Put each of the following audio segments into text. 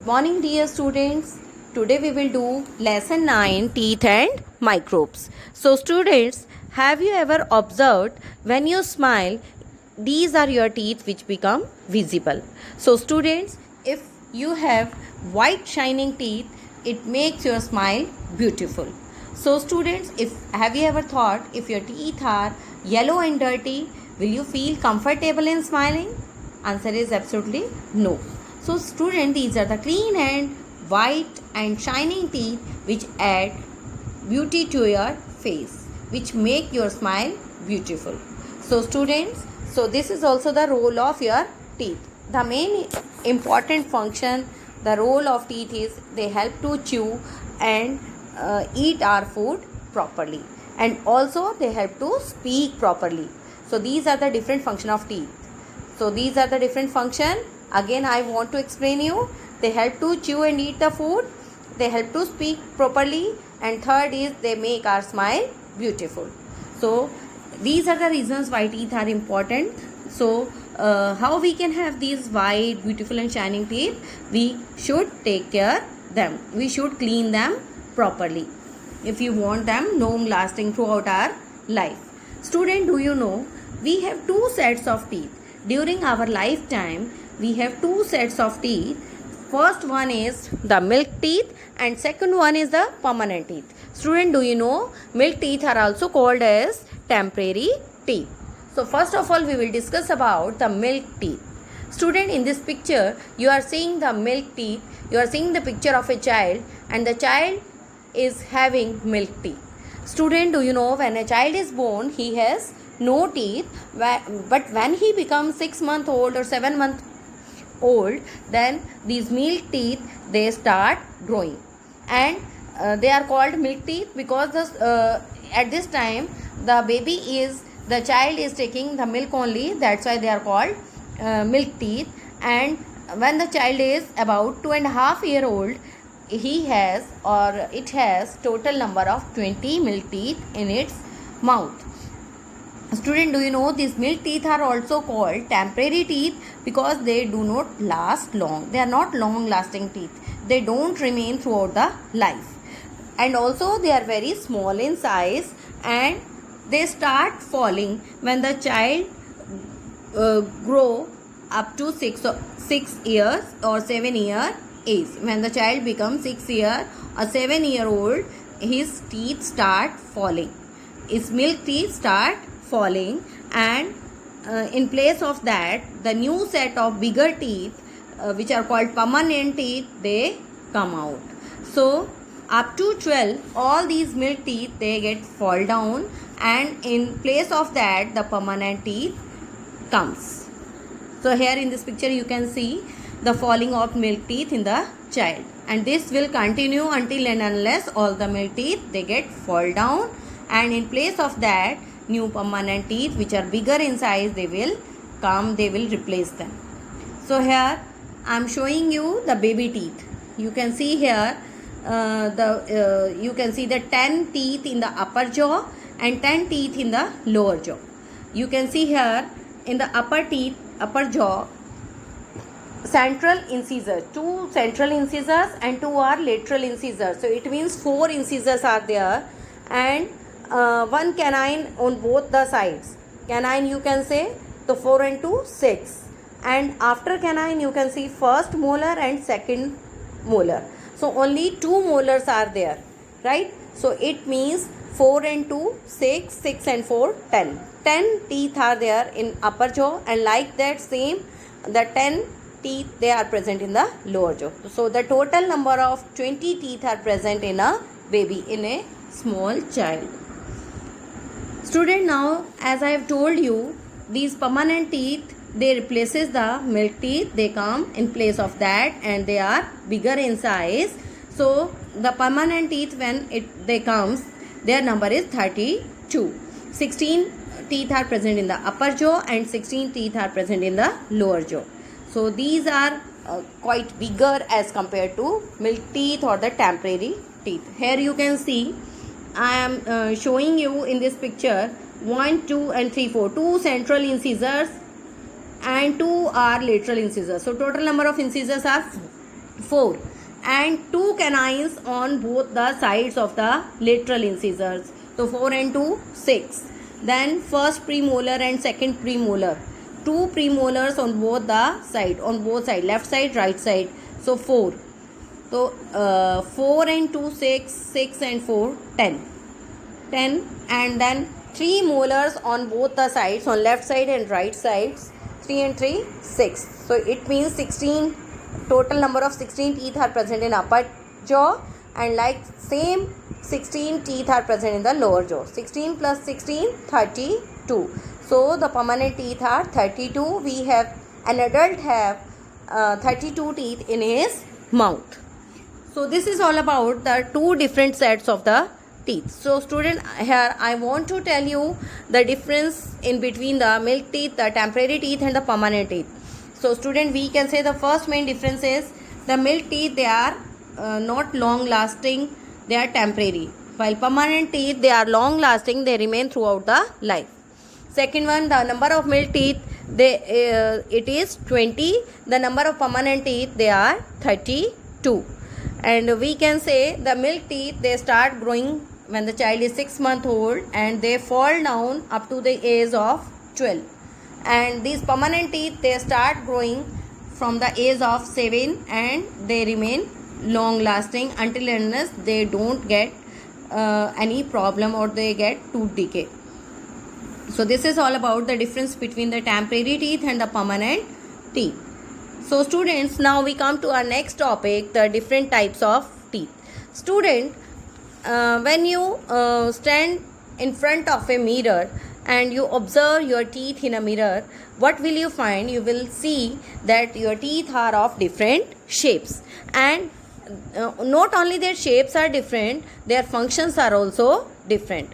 Morning dear students. Today we will do lesson 9 teeth and microbes. So students, have you ever observed when you smile these are your teeth which become visible. So students, if you have white shining teeth, it makes your smile beautiful. So students, if have you ever thought if your teeth are yellow and dirty, will you feel comfortable in smiling? Answer is absolutely no. So student, these are the clean and white and shining teeth which add beauty to your face, which make your smile beautiful. So students, so this is also the role of your teeth. The main important function, the role of teeth is they help to chew and eat our food properly, and also they help to speak properly. So these are the different function of teeth. So these are the different function. Again I want to explain you. They help to chew and eat the food, they help to speak properly, and third is they make our smile beautiful. So these are the reasons why teeth are important. So how we can have these white, beautiful and shining teeth? We should take care them. We should clean them properly if you want them long lasting throughout our life. Student, do you know we have two sets of teeth? During our lifetime, we have two sets of teeth. First one is the milk teeth and second one is the permanent teeth. Student, do you know milk teeth are also called as temporary teeth? So first of all, we will discuss about the milk teeth. Student, in this picture, you are seeing the milk teeth. You are seeing the picture of a child and the child is having milk teeth. Student, do you know when a child is born, he has no teeth, but when he becomes 6 months old or 7 months old, then these milk teeth they start growing, and they are called milk teeth because at this time the child is taking the milk only, that's why they are called milk teeth. And when the child is about 2.5 years old, it has total number of 20 milk teeth in its mouth. Student, do you know these milk teeth are also called temporary teeth because they do not last long. They are not long lasting teeth. They don't remain throughout the life. And also they are very small in size and they start falling when the child grow up to 6 years or 7 year age. When the child becomes 6 year or 7 year old, his teeth start falling. His milk teeth start falling, and in place of that the new set of bigger teeth which are called permanent teeth, they come out. So up to 12 all these milk teeth they get fall down, and in place of that the permanent teeth comes. So here in this picture you can see the falling of milk teeth in the child, and this will continue until and unless all the milk teeth they get fall down, and in place of that new permanent teeth which are bigger in size they will come, they will replace them. So here I am showing you the baby teeth. You can see here you can see the 10 teeth in the upper jaw and 10 teeth in the lower jaw. You can see here in the upper jaw central incisors, 2 central incisors and 2 are lateral incisors. So it means 4 incisors are there, and 1 canine on both the sides. Canine you can say, so 4 and 2 6, and after canine you can see first molar and second molar. So only 2 molars are there, right? So it means 4 and 2 6, 6 and 4 10 teeth are there in upper jaw, and like that same the 10 teeth they are present in the lower jaw. So the total number of 20 teeth are present in a baby, in a small child. Student, now as I have told you, these permanent teeth they replaces the milk teeth, they come in place of that and they are bigger in size. So the permanent teeth when they comes, their number is 32. 16 teeth are present in the upper jaw and 16 teeth are present in the lower jaw. So these are quite bigger as compared to milk teeth or the temporary teeth. Here you can see I am showing you in this picture 1, 2 and 3, 4. 2 central incisors and 2 are lateral incisors. So total number of incisors are 4, and 2 canines on both the sides of the lateral incisors. So 4 and 2, 6. Then first premolar and second premolar, 2 premolars on both side, left side, right side. So 4. So 4 and 2, 6, 6 and 4, 10. And then 3 molars on both the sides, on left side and right sides, 3 and 3, 6. So it means 16, total number of 16 teeth are present in upper jaw, and like same 16 teeth are present in the lower jaw. 16 plus 16, 32. So the permanent teeth are 32. An adult have 32 teeth in his mouth. So this is all about the 2 different sets of the teeth. So student, here I want to tell you the difference in between the milk teeth, the temporary teeth and the permanent teeth. So student, we can say the first main difference is the milk teeth, they are not long lasting, they are temporary, while permanent teeth, they are long lasting, they remain throughout the life. Second one, the number of milk teeth, it is 20. The number of permanent teeth, they are 32. And we can say the milk teeth, they start growing when the child is 6 months old, and they fall down up to the age of 12. And these permanent teeth, they start growing from the age of 7, and they remain long lasting until unless they don't get any problem or they get tooth decay. So this is all about the difference between the temporary teeth and the permanent teeth. So students, now we come to our next topic, the different types of teeth. Student, when you stand in front of a mirror and you observe your teeth in a mirror, what will you find? You will see that your teeth are of different shapes, and not only their shapes are different, their functions are also different.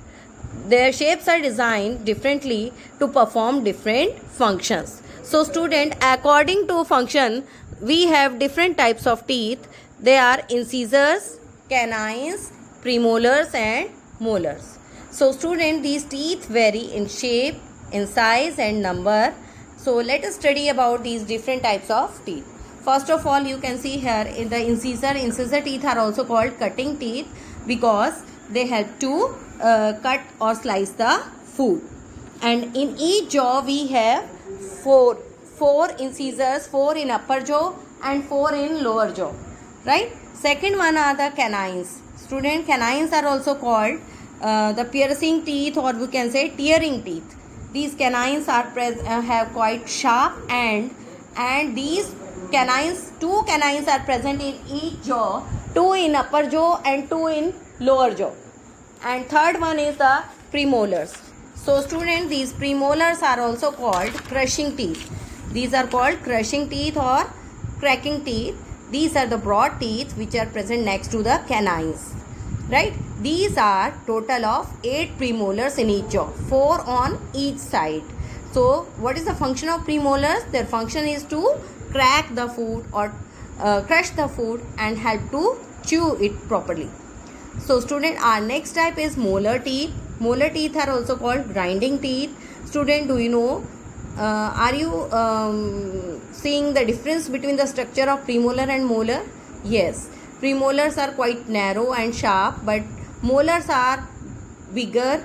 Their shapes are designed differently to perform different functions. So student, according to function, we have different types of teeth. They are incisors, canines, premolars and molars. So student, these teeth vary in shape, in size and number. So let us study about these different types of teeth. First of all, you can see here in the incisor teeth are also called cutting teeth because they help to cut or slice the food. And in each jaw we have four incisors, 4 in upper jaw and 4 in lower jaw, right? Second one are the canines. Student, canines are also called the piercing teeth, or we can say tearing teeth. These canines are have quite sharp end, and these canines, 2 canines are present in each jaw, 2 in upper jaw and 2 in lower jaw. And third one is the premolars. So student, these premolars are also called crushing teeth. These are called crushing teeth or cracking teeth. These are the broad teeth which are present next to the canines, right? These are total of 8 premolars in each jaw, 4 on each side. So what is the function of premolars? Their function is to crack the food or crush the food and help to chew it properly. So student, our next type is molar teeth. Molar teeth are also called grinding teeth. Student, do you know, are you seeing the difference between the structure of premolar and molar? Yes, premolars are quite narrow and sharp, but molars are bigger,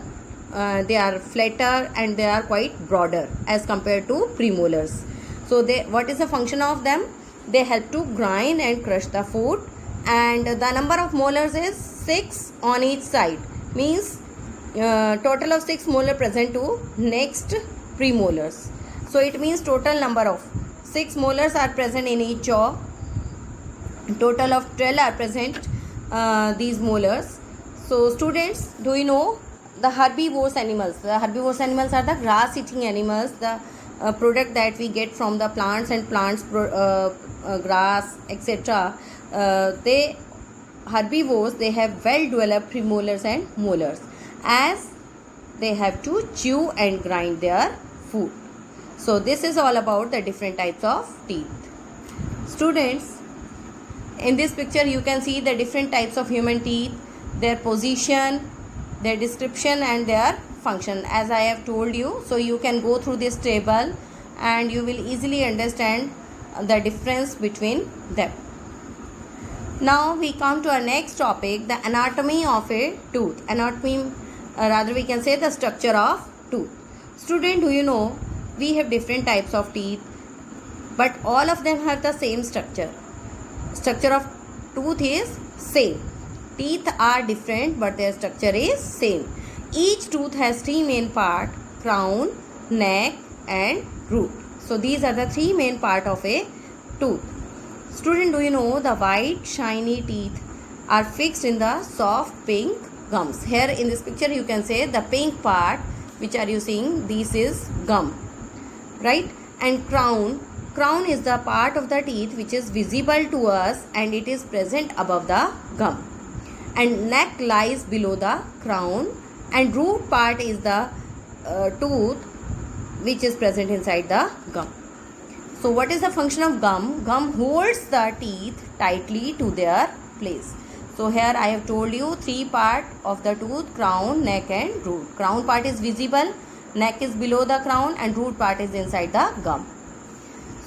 they are flatter and they are quite broader as compared to premolars. So what is the function of them? They help to grind and crush the food, and the number of molars is 6 on each side, means total of 6 molar present to next premolars. So it means total number of 6 molars are present in each jaw. Total of 12 are present these molars. So students, do you know the herbivorous animals? The herbivorous animals are the grass eating animals, the product that we get from the plants and plants grass, etc. Herbivores, they have well developed premolars and molars, as they have to chew and grind their food. So this is all about the different types of teeth. Students, in this picture you can see the different types of human teeth, their position, their description and their function, as I have told you. So you can go through this table and you will easily understand the difference between them. Now we come to our next topic, the anatomy of a tooth. Anatomy, rather we can say the structure of tooth. Student, do you know we have different types of teeth, but all of them have the same structure. Structure of tooth is same. Teeth are different, but their structure is same. Each tooth has three main parts: crown, neck, and root. So these are the three main part of a tooth. Student, do you know the white shiny teeth are fixed in the soft pink gums? Here in this picture you can say the pink part which are you seeing, this is gum, right? And crown is the part of the teeth which is visible to us and it is present above the gum. And neck lies below the crown, and root part is the tooth which is present inside the gum. So what is the function of gum? Gum holds the teeth tightly to their place. So here I have told you three part of the tooth: crown, neck, and root. Crown part is visible, neck is below the crown, and root part is inside the gum.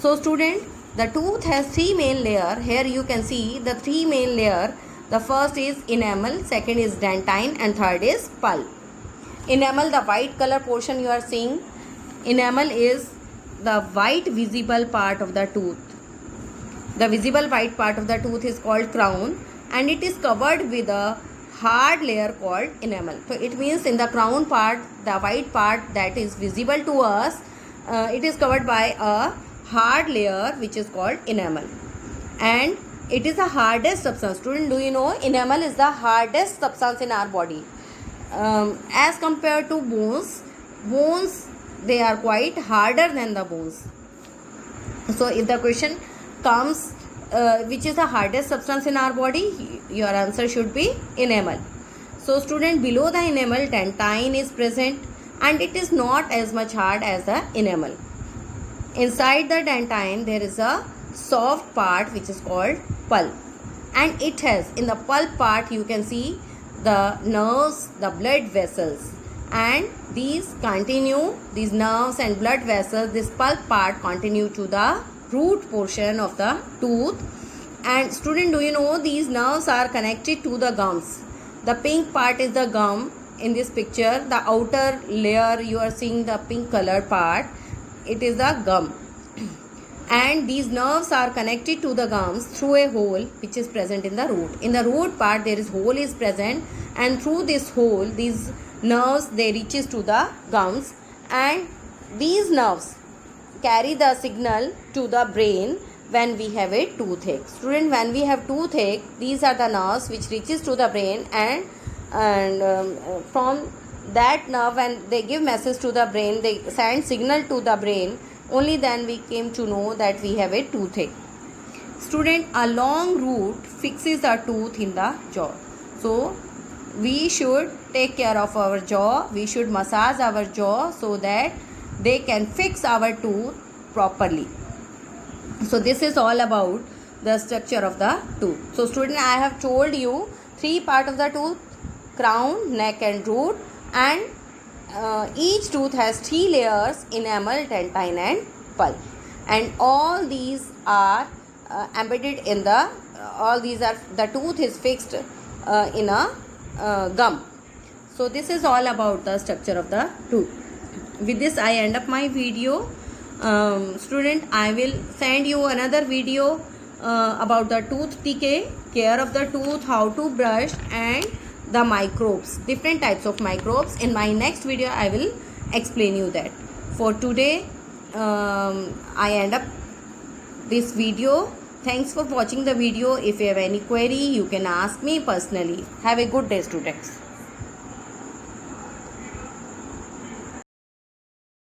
So student, the tooth has three main layer. Here you can see the three main layer. The first is enamel, second is dentine, and third is pulp. Enamel, the white color portion you are seeing. Enamel is the white visible part of the tooth. The visible white part of the tooth is called crown, and it is covered with a hard layer called enamel. So it means in the crown part, the white part that is visible to us, it is covered by a hard layer which is called enamel, and it is the hardest substance. Student, do you know enamel is the hardest substance in our body? As compared to bones, they are quite harder than the bones. So if the question comes which is the hardest substance in our body, your answer should be enamel. So student, below the enamel dentine is present, and it is not as much hard as the enamel. Inside the dentine there is a soft part which is called pulp, and it has, in the pulp part you can see the nerves, the blood vessels, and these nerves and blood vessels, this pulp part continue to the root portion of the tooth. And student, do you know these nerves are connected to the gums? The pink part is the gum. In this picture, the outer layer you are seeing, the pink color part, it is the gum. And these nerves are connected to the gums through a hole which is present in the root. In the root part there is hole is present, and through this hole these nerves, they reaches to the gums, and these nerves carry the signal to the brain when we have a toothache. Student, when we have toothache, these are the nerves which reaches to the brain, and from that nerve, when they give message to the brain, they send signal to the brain, only then we came to know that we have a toothache. Student, a long root fixes a tooth in the jaw. So we should take care of our jaw. We should massage our jaw so that they can fix our tooth properly. So this is all about the structure of the tooth. So student, I have told you three part of the tooth: crown, neck, and root, and each tooth has three layers: enamel, dentine, and pulp, and all these are embedded in the the tooth is fixed in a gum. So this is all about the structure of the tooth. With this I end up my video. Student, I will send you another video about the tooth decay, care of the tooth, how to brush, and the microbes, different types of microbes. In my next video I will explain you that. For today I end up this video. Thanks for watching the video. If you have any query, you can ask me personally. Have a good day, students.